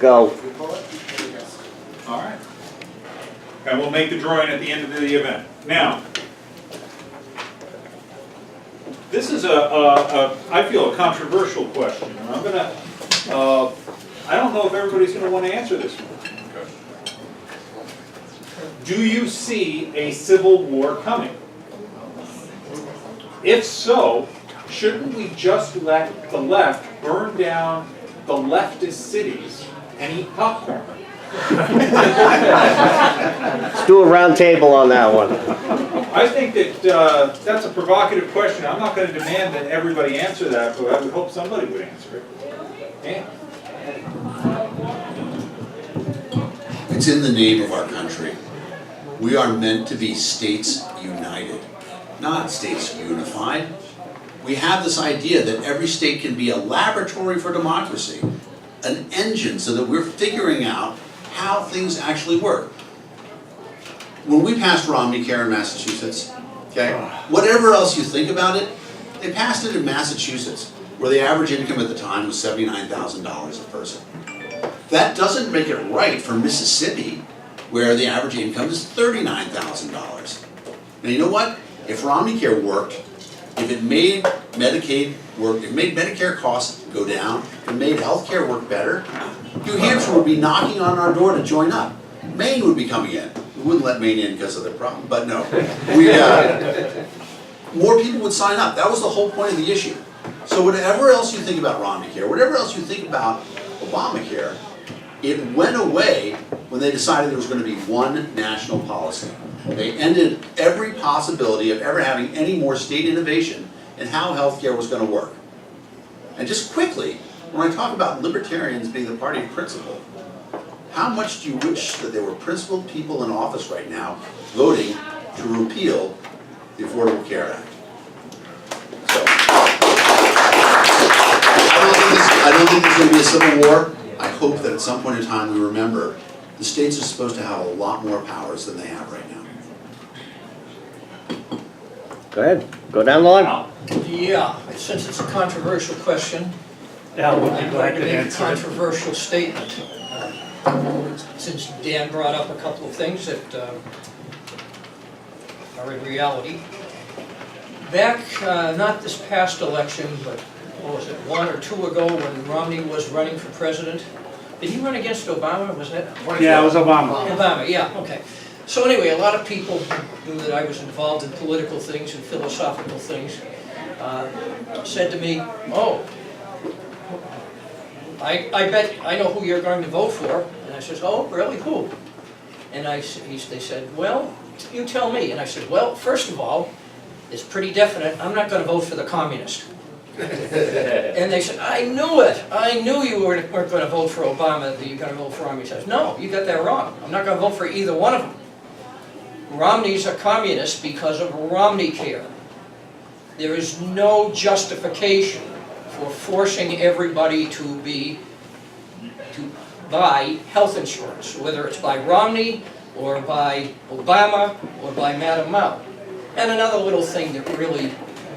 Go. All right. And we'll make the drawing at the end of the event. Now, this is I feel a controversial question, and I'm gonna, I don't know if everybody's gonna want to answer this one. Do you see a civil war coming? If so, shouldn't we just let the left burn down the leftist cities and eat popcorn? Let's do a round table on that one. I think that that's a provocative question. I'm not going to demand that everybody answer that, but I would hope somebody would answer it. Yeah. It's in the name of our country. We are meant to be states united, not states unified. We have this idea that every state can be a laboratory for democracy, an engine so that we're figuring out how things actually work. When we passed Romney Care in Massachusetts, okay, whatever else you think about it, they passed it in Massachusetts, where the average income at the time was $79,000 a person. That doesn't make it right for Mississippi, where the average income is $39,000. Now you know what? If Romney Care worked, if it made Medicaid work, if it made Medicare costs go down, if it made healthcare work better, New Hampshire would be knocking on our door to join up. Maine would be coming in. We wouldn't let Maine in because of their problem, but no. More people would sign up. That was the whole point of the issue. So whatever else you think about Romney Care, whatever else you think about Obamacare, it went away when they decided there was going to be one national policy. They ended every possibility of ever having any more state innovation in how healthcare was going to work. And just quickly, when I talk about libertarians being the party of principle, how much do you wish that there were principled people in office right now voting to repeal the Affordable Care Act? So, I don't think there's going to be a civil war. I hope that at some point in time we remember the states are supposed to have a lot more powers than they have right now. Go ahead, go down the line. Yeah, since it's a controversial question, Al, would I'm you going like to to make a answer it? controversial statement. Since Dan brought up a couple of things that are in reality. Back, not this past election, but what was it, 1 or 2 ago when Romney was running for president? Did he run against Obama? Was that? Yeah, it was Obama. Obama, yeah, okay. So anyway, a lot of people knew that I was involved in political things and philosophical things. Said to me, oh, I bet I know who you're going to vote for. And I says, oh, really, who? And they said, well, you tell me. And I said, well, first of all, it's pretty definite, I'm not going to vote for the communist. And they said, I knew it. I knew you weren't going to vote for Obama, that you're going to vote for Romney. He says, no, you got that wrong. I'm not going to vote for either one of them. Romney's a communist because of Romney Care. There is no justification for forcing everybody to buy health insurance, whether it's by Romney or by Obama or by Madam Mao. And another little thing that really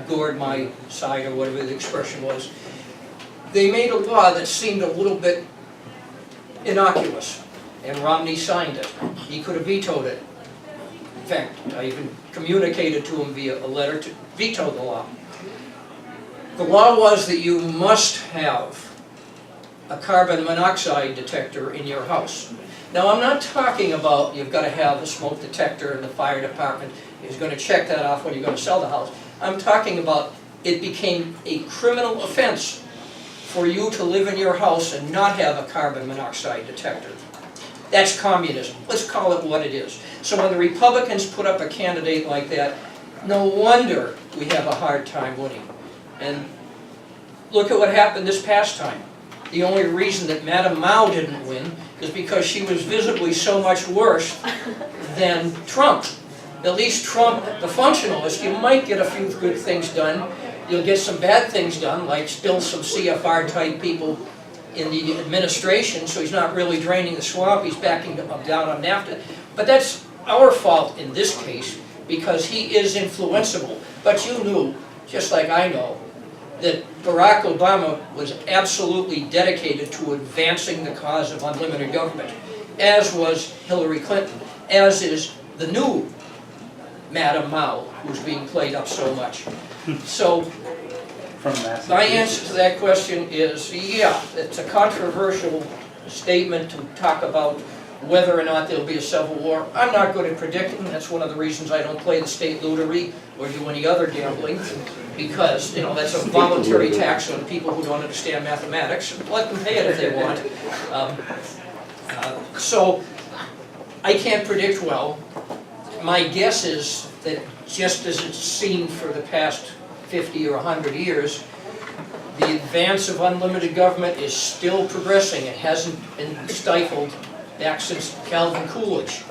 gored my side, or whatever the expression was, they made a law that seemed a little bit innocuous, and Romney signed it. He could have vetoed it. In fact, I even communicated to him via a letter to veto the law. The law was that you must have a carbon monoxide detector in your house. Now, I'm not talking about you've got to have a smoke detector and the fire department is going to check that off when you're going to sell the house. I'm talking about it became a criminal offense for you to live in your house and not have a carbon monoxide detector. That's communism. Let's call it what it is. So when the Republicans put up a candidate like that, no wonder we have a hard time winning. And look at what happened this past time. The only reason that Madam Mao didn't win is because she was visibly so much worse than Trump. At least Trump, the functionalist, you might get a few good things done. You'll get some bad things done, like still some CFR-type people in the administration, so he's not really draining the swamp, he's backing down on NAFTA. But that's our fault in this case, because he is influenceable. But you knew, just like I know, that Barack Obama was absolutely dedicated to advancing the cause of unlimited government, as was Hillary Clinton, as is the new Madam Mao, who's being played up so much. So From Massachusetts. my answer to that question is, yeah, it's a controversial statement to talk about whether or not there'll be a civil war. I'm not good at predicting. That's one of the reasons I don't play the state lottery or do any other gambling, because, you know, that's a voluntary tax on people who don't understand mathematics. Let them pay it if they want. So I can't predict well. My guess is that just as it's seen for the past 50 or 100 years, the advance of unlimited government is still progressing. It hasn't been stifled back since Calvin Coolidge.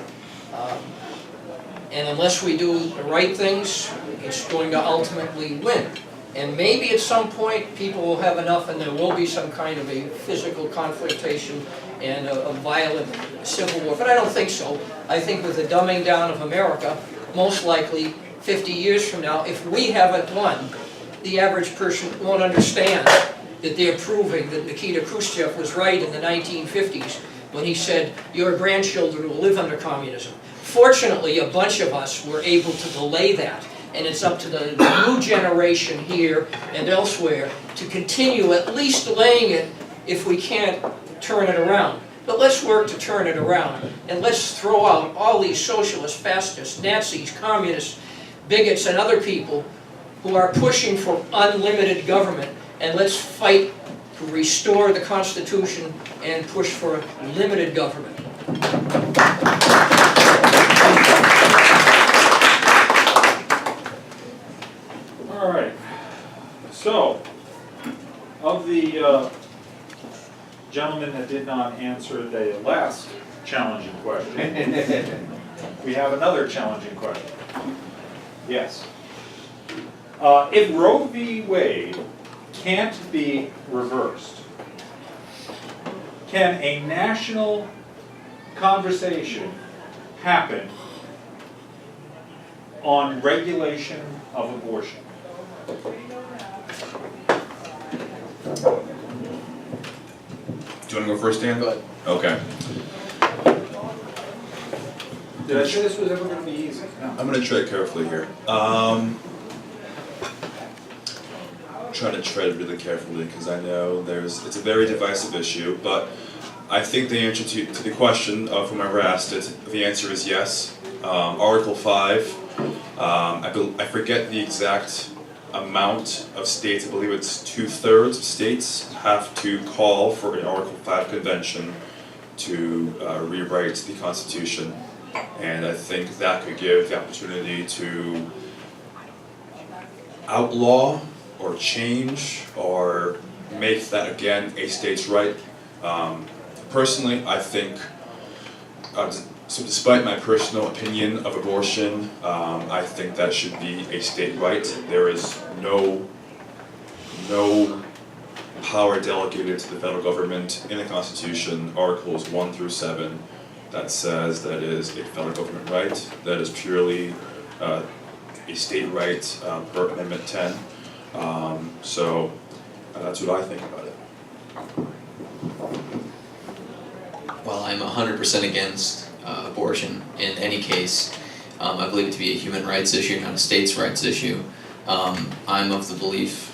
And unless we do the right things, it's going to ultimately win. And maybe at some point, people will have enough and there will be some kind of a physical confrontation and a violent civil war. But I don't think so. I think with the dumbing down of America, most likely 50 years from now, if we haven't won, the average person won't understand that they're proving that Nikita Khrushchev was right in the 1950s when he said, your grandchildren will live under communism. Fortunately, a bunch of us were able to delay that, and it's up to the new generation here and elsewhere to continue at least delaying it if we can't turn it around. But let's work to turn it around, and let's throw out all these socialists, fascists, Nazis, communists, bigots, and other people who are pushing for unlimited government, and let's fight to restore the Constitution and push for limited government. All right. So, of the gentlemen that did not answer the last challenging question, we have another challenging question. Yes. If Roe v. Wade can't be reversed, can a national conversation happen on regulation of abortion? Do you want to go first, Dan? Go ahead. Okay. Did I say this was ever going to be easy? No. I'm going to tread carefully here. Trying to tread really carefully because I know it's a very divisive issue, but I think the answer to the question of whomever asked it, the answer is yes. Article 5, I forget the exact amount of states, I believe it's 2/3 of states have to call for an Article 5 convention to rewrite the Constitution. And I think that could give the opportunity to outlaw or change or make that again a state's right. Personally, I think, so despite my personal opinion of abortion, I think that should be a state right. There is no power delegated to the federal government in the Constitution, Articles 1 through 7, that says that is a federal government right. That is purely a state right per Amendment 10. So that's what I think about it. Well, I'm 100% against abortion in any case. I believe it to be a human rights issue, not a states' rights issue. I'm of the belief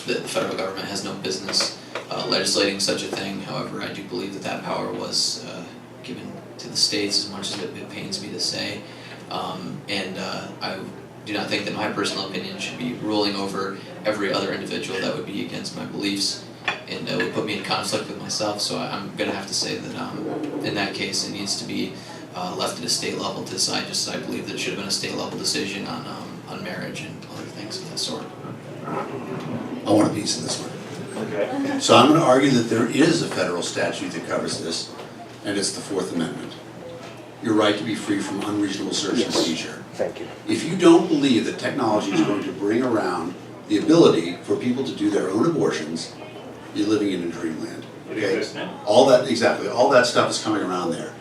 that the federal government has no business legislating such a thing. However, I do believe that power was given to the states, as much as it pains me to say. And I do not think that my personal opinion should be ruling over every other individual. That would be against my beliefs, and would put me in conflict with myself. So I'm going to have to say that in that case it needs to be left at a state level to decide, just as I believe that it should have been a state level decision on marriage and other things of that sort. I want a piece of this one. Okay. So I'm going to argue that there is a federal statute that covers this, and it's the Fourth Amendment. Your right to be free from unreasonable search and seizure. Thank you. If you don't believe that technology is going to bring around the ability for people to do their own abortions, you're living in a dreamland. It exists now. All that, exactly, all that stuff is coming around there.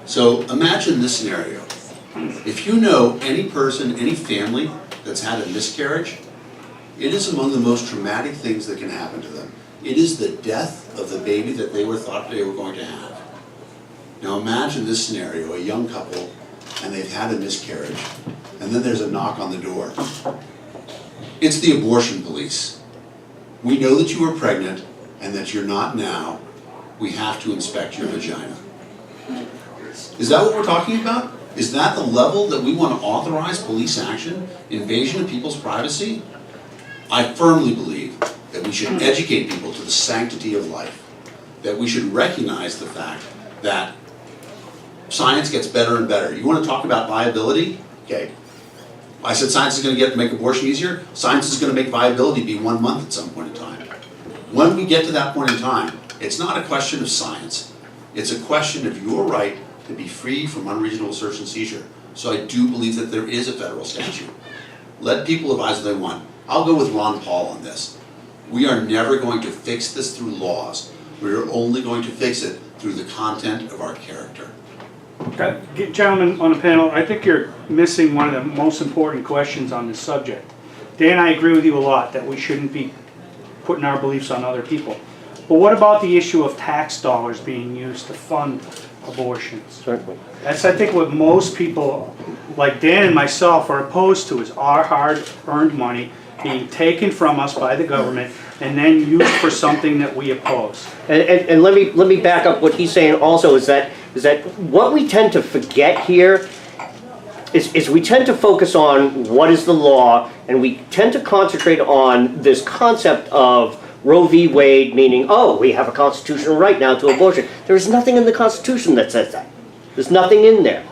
So imagine this scenario. If you know any person, any family that's had a miscarriage, It is among the most traumatic things that can happen to them. It is the death of the baby that they thought they were going to have. Now imagine this scenario, a young couple, and they've had a miscarriage, and then there's a knock on the door. It's the abortion police. We know that you are pregnant and that you're not now. We have to inspect your vagina. Is that what we're talking about? Is that the level that we want to authorize police action, invasion of people's privacy? I firmly believe that we should educate people to the sanctity of life, that we should recognize the fact that science gets better and better. You want to talk about viability? Okay. I said science is going to make abortion easier. Science is going to make viability be 1 month at some point in time. When we get to that point in time, it's not a question of science. It's a question of your right to be free from unreasonable search and seizure. So I do believe that there is a federal statute. Let people advise what they want. I'll go with Ron Paul on this. We are never going to fix this through laws. We are only going to fix it through the content of our character. Okay, gentlemen on the panel, I think you're missing one of the most important questions on this subject. Dan, I agree with you a lot that we shouldn't be putting our beliefs on other people. But what about the issue of tax dollars being used to fund abortions? Certainly. That's, I think, what most people, like Dan and myself, are opposed to, is our hard-earned money being taken from us by the government and then used for something that we oppose. And let me back up what he's saying also is that what we tend to forget here is we tend to focus on what is the law, and we tend to concentrate on this concept of Roe v. Wade, meaning, oh, we have a constitutional right now to abortion. There is nothing in the Constitution that says that. There's nothing in there.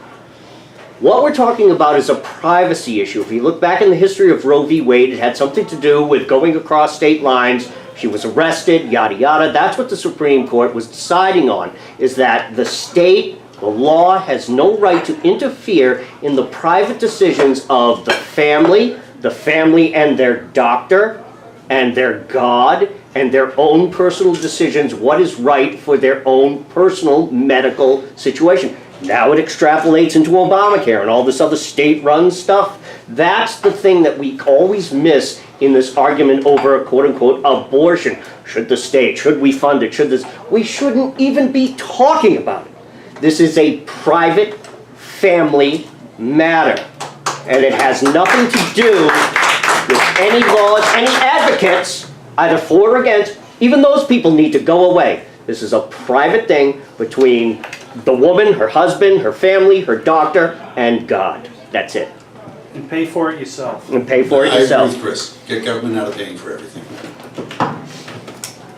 What we're talking about is a privacy issue. If you look back in the history of Roe v. Wade, it had something to do with going across state lines. She was arrested, yada yada. That's what the Supreme Court was deciding on, is that the state, the law, has no right to interfere in the private decisions of the family and their doctor, and their God, and their own personal decisions, what is right for their own personal medical situation. Now it extrapolates into Obamacare and all this other state-run stuff. That's the thing that we always miss in this argument over, quote-unquote, abortion. Should the state, should we fund it, should this? We shouldn't even be talking about it. This is a private family matter, and it has nothing to do with any laws, any advocates, either for or against. Even those people need to go away. This is a private thing between the woman, her husband, her family, her doctor, and God. That's it. And pay for it yourself. And pay for it I yourself. agree with Chris. Get government out of paying for everything.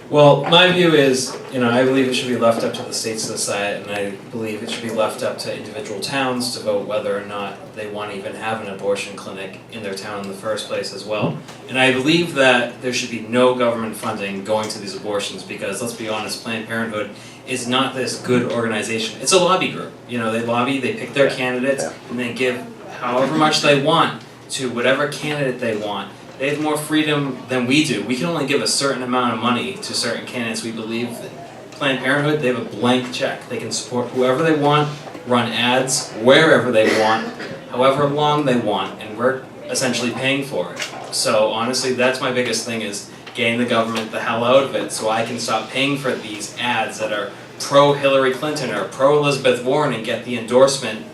Well, my view is, I believe it should be left up to the states to decide, and I believe it should be left up to individual towns to vote whether or not they want to even have an abortion clinic in their town in the first place as well. And I believe that there should be no government funding going to these abortions because, let's be honest, Planned Parenthood is not this good organization. It's a lobby group. They lobby, they pick their candidates, and they give however much they want to whatever candidate they want. They have more freedom than we do. We can only give a certain amount of money to certain candidates. We believe that Planned Parenthood, they have a blank check. They can support whoever they want, run ads wherever they want, however long they want, and we're essentially paying for it. So honestly, that's my biggest thing, is getting the government the hell out of it so I can stop paying for these ads that are pro-Hillary Clinton or pro-Elizabeth Warren and get the endorsement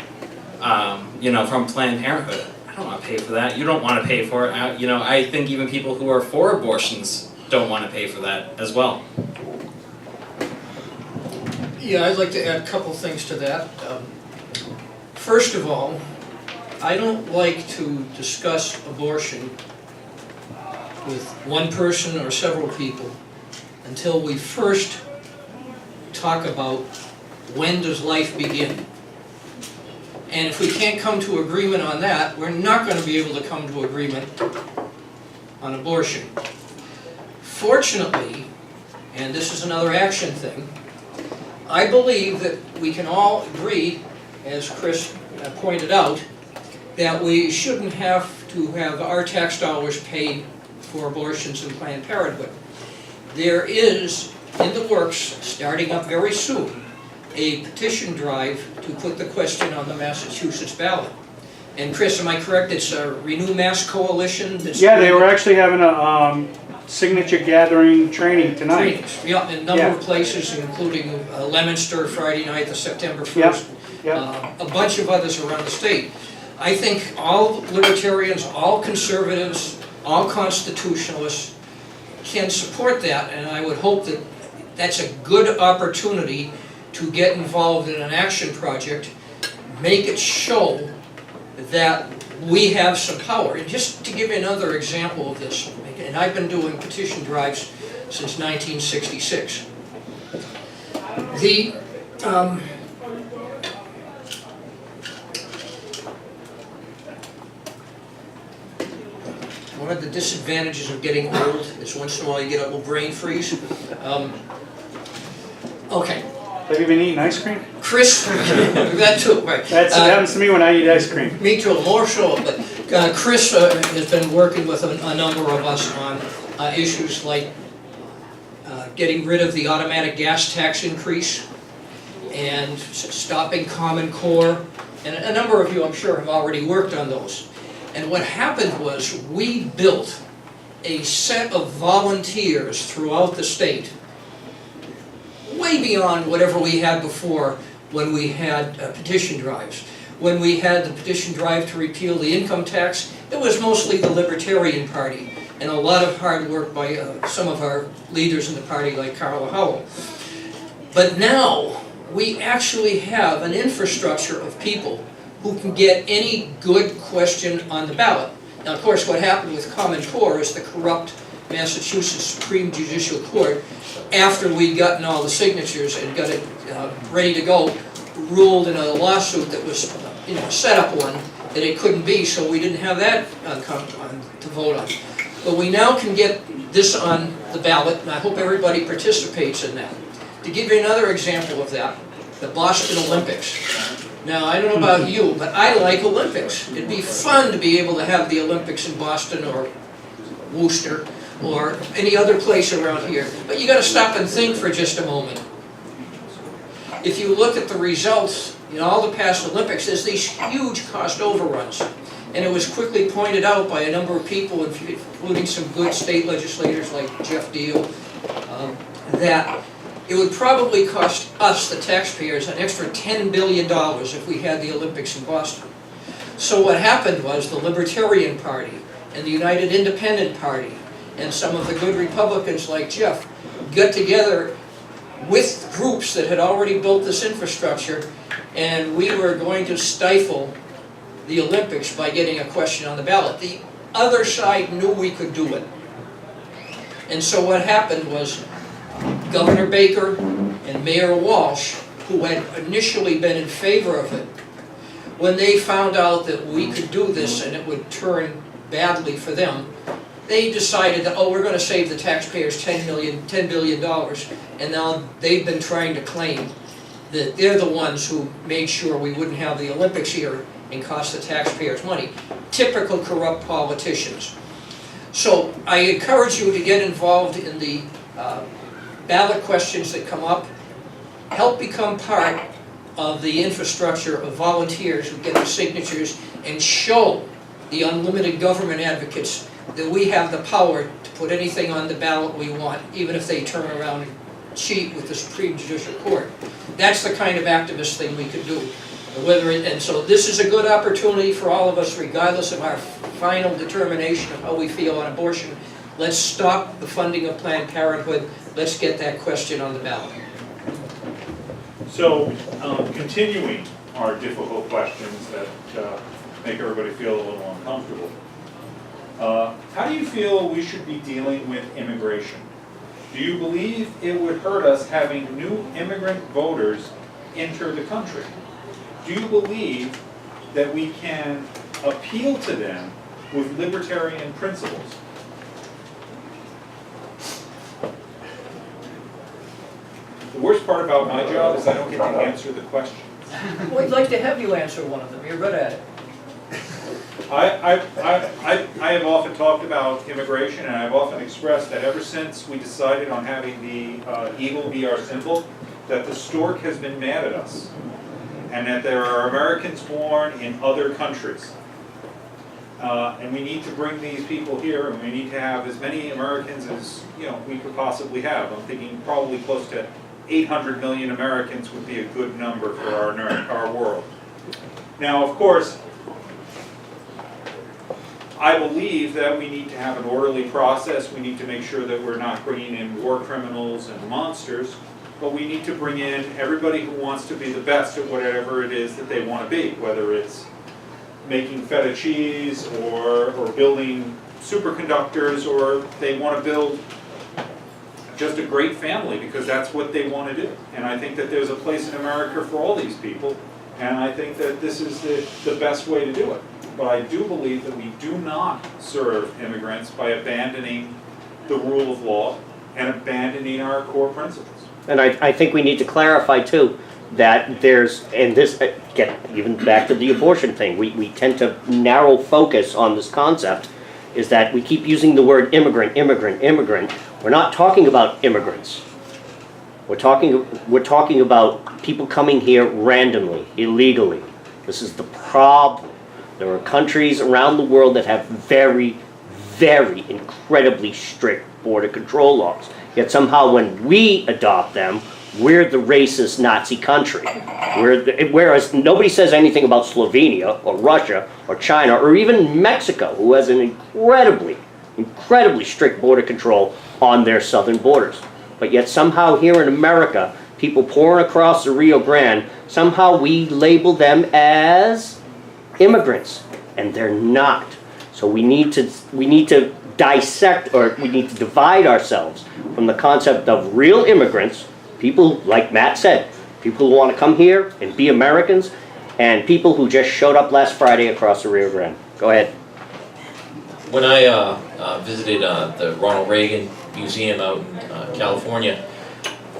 from Planned Parenthood. I don't want to pay for that. You don't want to pay for it. I think even people who are for abortions don't want to pay for that as well. Yeah, I'd like to add a couple things to that. First of all, I don't like to discuss abortion with one person or several people until we first talk about when does life begin. And if we can't come to agreement on that, we're not going to be able to come to agreement on abortion. Fortunately, and this is another action thing, I believe that we can all agree, as Chris pointed out, that we shouldn't have to have our tax dollars paid for abortions in Planned Parenthood. There is, in the works, starting up very soon, a petition drive to put the question on the Massachusetts ballot. And Chris, am I correct, it's a Renew Mass Coalition that's... Yeah, they were actually having a signature gathering training tonight. Yeah, in a number Yeah. of places, including Leominster Friday night, the September 1st. Yep, yep. A bunch of others around the state. I think all libertarians, all conservatives, all constitutionalists can support that, and I would hope that that's a good opportunity to get involved in an action project, make it show that we have some power. And just to give you another example of this, and I've been doing petition drives since 1966. One of the disadvantages of getting old is once in a while you get a little brain freeze. Okay, Have you been eating ice cream? Chris, that too, right. That happens to me when I eat ice cream. Me too, more so, but Chris has been working with a number of us on issues like getting rid of the automatic gas tax increase and stopping Common Core, and a number of you, I'm sure, have already worked on those. And what happened was we built a set of volunteers throughout the state, way beyond whatever we had before when we had petition drives. When we had the petition drive to repeal the income tax, it was mostly the Libertarian Party and a lot of hard work by some of our leaders in the party like Carla Howell. But now we actually have an infrastructure of people who can get any good question on the ballot. Now, of course, what happened with Common Core is the corrupt Massachusetts Supreme Judicial Court, after we'd gotten all the signatures and got it ready to go, ruled in a lawsuit that was, a set-up one, that it couldn't be, so we didn't have that to vote on. But we now can get this on the ballot, and I hope everybody participates in that. To give you another example of that, the Boston Olympics. Now, I don't know about you, but I like Olympics. It'd be fun to be able to have the Olympics in Boston or Worcester or any other place around here. But you got to stop and think for just a moment. If you look at the results in all the past Olympics, there's these huge cost overruns. And it was quickly pointed out by a number of people, including some good state legislators like Jeff Deal, that it would probably cost us, the taxpayers, an extra $10 billion if we had the Olympics in Boston. So what happened was the Libertarian Party and the United Independent Party and some of the good Republicans like Jeff got together with groups that had already built this infrastructure, and we were going to stifle the Olympics by getting a question on the ballot. The other side knew we could do it. And so what happened was Governor Baker and Mayor Walsh, who had initially been in favor of it, when they found out that we could do this and it would turn badly for them, they decided that, we're going to save the taxpayers $10 billion, and now they've been trying to claim that they're the ones who made sure we wouldn't have the Olympics here and cost the taxpayers money. Typical corrupt politicians. So I encourage you to get involved in the ballot questions that come up. Help become part of the infrastructure of volunteers who get the signatures and show the unlimited government advocates that we have the power to put anything on the ballot we want, even if they turn around and cheat with the Supreme Judicial Court. That's the kind of activist thing we could do. And so this is a good opportunity for all of us, regardless of our final determination of how we feel on abortion. Let's stop the funding of Planned Parenthood. Let's get that question on the ballot. So, continuing our difficult questions that make everybody feel a little uncomfortable. How do you feel we should be dealing with immigration? Do you believe it would hurt us having new immigrant voters enter the country? Do you believe that we can appeal to them with libertarian principles? The worst part about my job is I don't get to answer the questions. We'd like to have you answer one of them. You're good at it. I have often talked about immigration, and I've often expressed that ever since we decided on having the eagle be our symbol, that the stork has been mad at us, and that there are Americans born in other countries. And we need to bring these people here, and we need to have as many Americans as, we could possibly have. I'm thinking probably close to 800 million Americans would be a good number for our world. Now, of course, I believe that we need to have an orderly process. We need to make sure that we're not bringing in war criminals and monsters, but we need to bring in everybody who wants to be the best at whatever it is that they want to be, whether it's making feta cheese or building superconductors, or they want to build just a great family because that's what they want to do. And I think that there's a place in America for all these people, and I think that this is the best way to do it. But I do believe that we do not serve immigrants by abandoning the rule of law and abandoning our core principles. And I think we need to clarify too, that there's, and this, get even back to the abortion thing, we tend to narrow focus on this concept, is that we keep using the word immigrant, immigrant, immigrant. We're not talking about immigrants. We're talking about people coming here randomly, illegally. This is the problem. There are countries around the world that have very, very incredibly strict border control laws. Yet somehow when we adopt them, we're the racist Nazi country. Whereas nobody says anything about Slovenia or Russia or China or even Mexico, who has an incredibly strict border control on their southern borders. But yet somehow here in America, people pouring across the Rio Grande, somehow we label them as immigrants, and they're not. So we need to dissect, or we need to divide ourselves from the concept of real immigrants, people, like Matt said, people who want to come here and be Americans, and people who just showed up last Friday across the Rio Grande. Go ahead. When I visited the Ronald Reagan Museum out in California,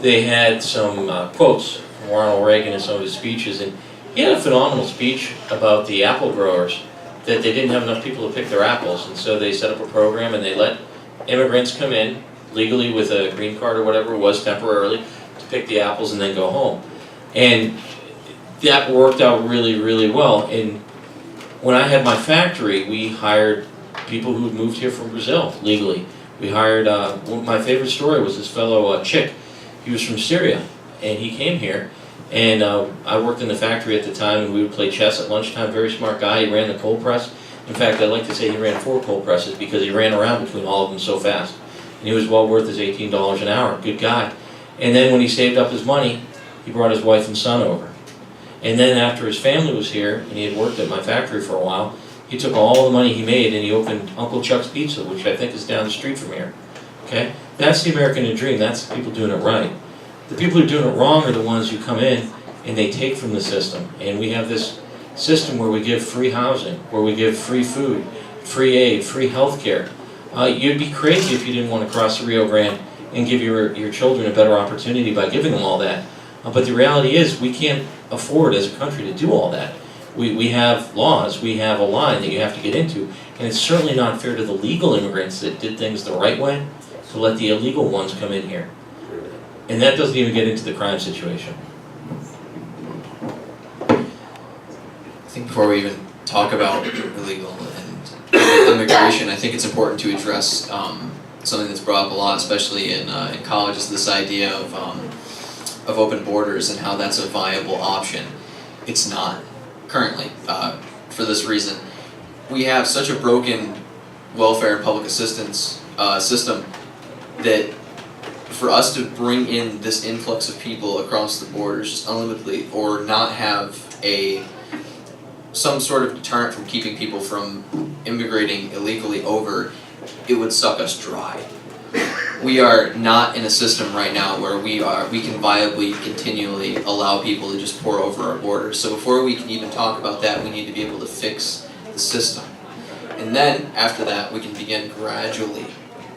they had some quotes from Ronald Reagan in some of his speeches, and he had a phenomenal speech about the apple growers, that they didn't have enough people to pick their apples, and so they set up a program and they let immigrants come in legally with a green card or whatever it was temporarily to pick the apples and then go home. And that worked out really, really well. And when I had my factory, we hired people who had moved here from Brazil legally. We hired, my favorite story was this fellow Chick. He was from Syria, and he came here, and I worked in the factory at the time, and we would play chess at lunchtime. Very smart guy. He ran the cold press. In fact, I like to say he ran 4 cold presses because he ran around between all of them so fast. And he was well worth his $18 an hour. Good guy. And then when he saved up his money, he brought his wife and son over. And then after his family was here, and he had worked at my factory for a while, he took all the money he made and he opened Uncle Chuck's Pizza, which I think is down the street from here. Okay? That's the American dream. That's the people doing it right. The people who are doing it wrong are the ones who come in and they take from the system. And we have this system where we give free housing, where we give free food, free aid, free health care. You'd be crazy if you didn't want to cross the Rio Grande and give your children a better opportunity by giving them all that. But the reality is we can't afford as a country to do all that. We have laws, we have a line that you have to get into, and it's certainly not fair to the legal immigrants that did things the right way to let the illegal ones come in here. And that doesn't even get into the crime situation. I think before we even talk about illegal and immigration, I think it's important to address something that's brought up a lot, especially in college, is this idea of open borders and how that's a viable option. It's not currently, for this reason. We have such a broken welfare and public assistance system that for us to bring in this influx of people across the borders just unlimitedly, or not have some sort of deterrent from keeping people from immigrating illegally over, it would suck us dry. We are not in a system right now where we can viably continually allow people to just pour over our borders. So before we can even talk about that, we need to be able to fix the system. And then after that, we can begin gradually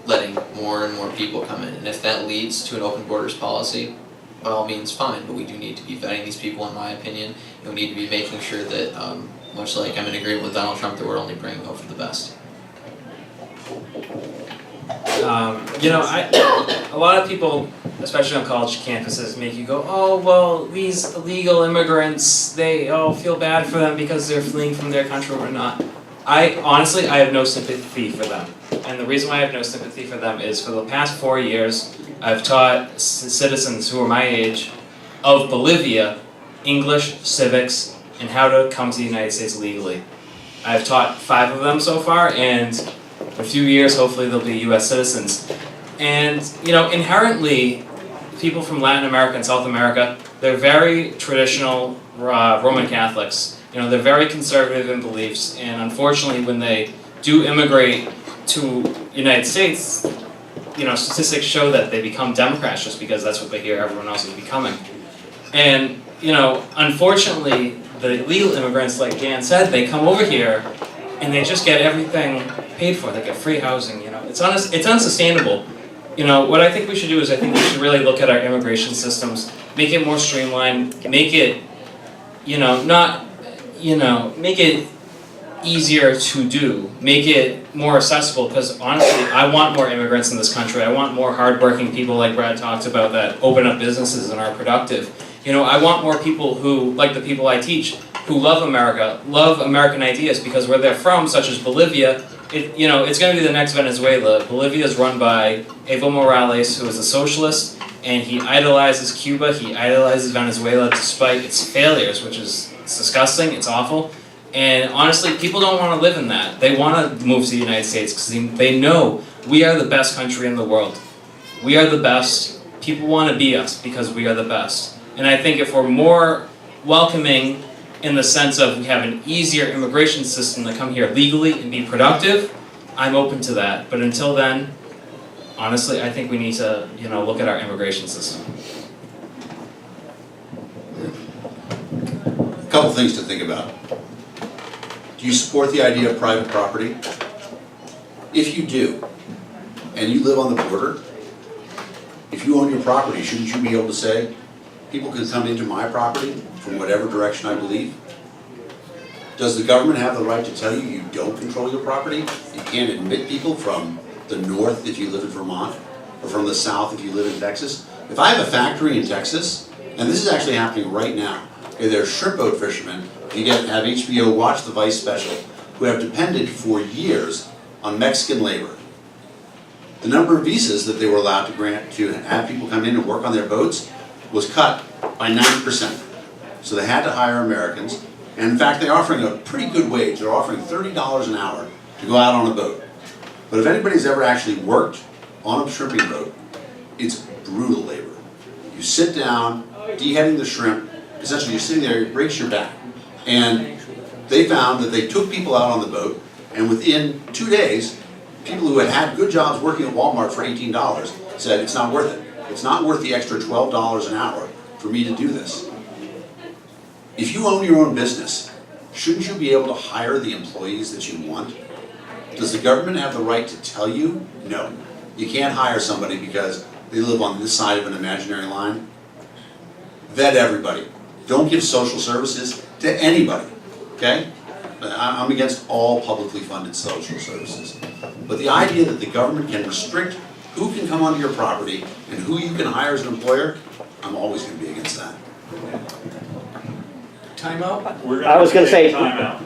letting more and more people come in. And if that leads to an open borders policy, by all means fine, but we do need to be vetting these people, in my opinion, and we need to be making sure that, much like I'm in agreement with Donald Trump, that we're only bringing over the best. A lot of people, especially on college campuses, make you go, oh, well, these illegal immigrants, they feel bad for them because they're fleeing from their country or not. honestly, I have no sympathy for them. And the reason why I have no sympathy for them is for the past 4 years, I've taught citizens who are my age of Bolivia English, civics, and how to come to the United States legally. I've taught 5 of them so far, and in a few years, hopefully they'll be US citizens. And, you know, inherently, people from Latin America and South America, they're very traditional Roman Catholics. You know, they're very conservative in beliefs, and unfortunately, when they do immigrate to United States, you know, statistics show that they become Democrats just because that's what they hear everyone else is becoming. And, you know, unfortunately, the illegal immigrants, like Dan said, they come over here and they just get everything paid for. They get free housing, you know. It's unsustainable. You know, what I think we should do is I think we should really look at our immigration systems, make it more streamlined, make it, you know, not, you know, make it easier to do, make it more accessible, because honestly, I want more immigrants in this country. I want more hardworking people like Brad talked about that open up businesses and are productive. You know, I want more people who, like the people I teach, who love America, love American ideas, because where they're from, such as Bolivia, you know, it's going to be the next Venezuela. Bolivia is run by Evo Morales, who is a socialist, and he idolizes Cuba, he idolizes Venezuela despite its failures, which is disgusting, it's awful. And honestly, people don't want to live in that. They want to move to the United States because they know we are the best country in the world. We are the best. People want to be us because we are the best. And I think if we're more welcoming in the sense of we have an easier immigration system to come here legally and be productive, I'm open to that. But until then, honestly, I think we need to, you know, look at our immigration system. A couple things to think about. Do you support the idea of private property? If you do, and you live on the border, if you own your property, shouldn't you be able to say, people can come into my property from whatever direction I believe? Does the government have the right to tell you you don't control your property? You can't admit people from the north if you live in Vermont, or from the south if you live in Texas? If I have a factory in Texas, and this is actually happening right now, okay, there are shrimp boat fishermen, you have HBO watch the Vice special, who have depended for years on Mexican labor. The number of visas that they were allowed to grant to have people come in and work on their boats was cut by 90%. So they had to hire Americans, and in fact they're offering a pretty good wage. They're offering $30 an hour to go out on a boat. But if anybody's ever actually worked on a shrimping boat, it's brutal labor. You sit down, deheading the shrimp, essentially you're sitting there, it breaks your back. And they found that they took people out on the boat, and within 2 days, people who had good jobs working at Walmart for $18 said, it's not worth it. It's not worth the extra $12 an hour for me to do this. If you own your own business, shouldn't you be able to hire the employees that you want? Does the government have the right to tell you? No. You can't hire somebody because they live on this side of an imaginary line. Vet everybody. Don't give social services to anybody, okay? I'm against all publicly funded social services. But the idea that the government can restrict who can come onto your property and who you can hire as an employer, I'm always going to be against that. Time out? We're I was gonna take say- time out.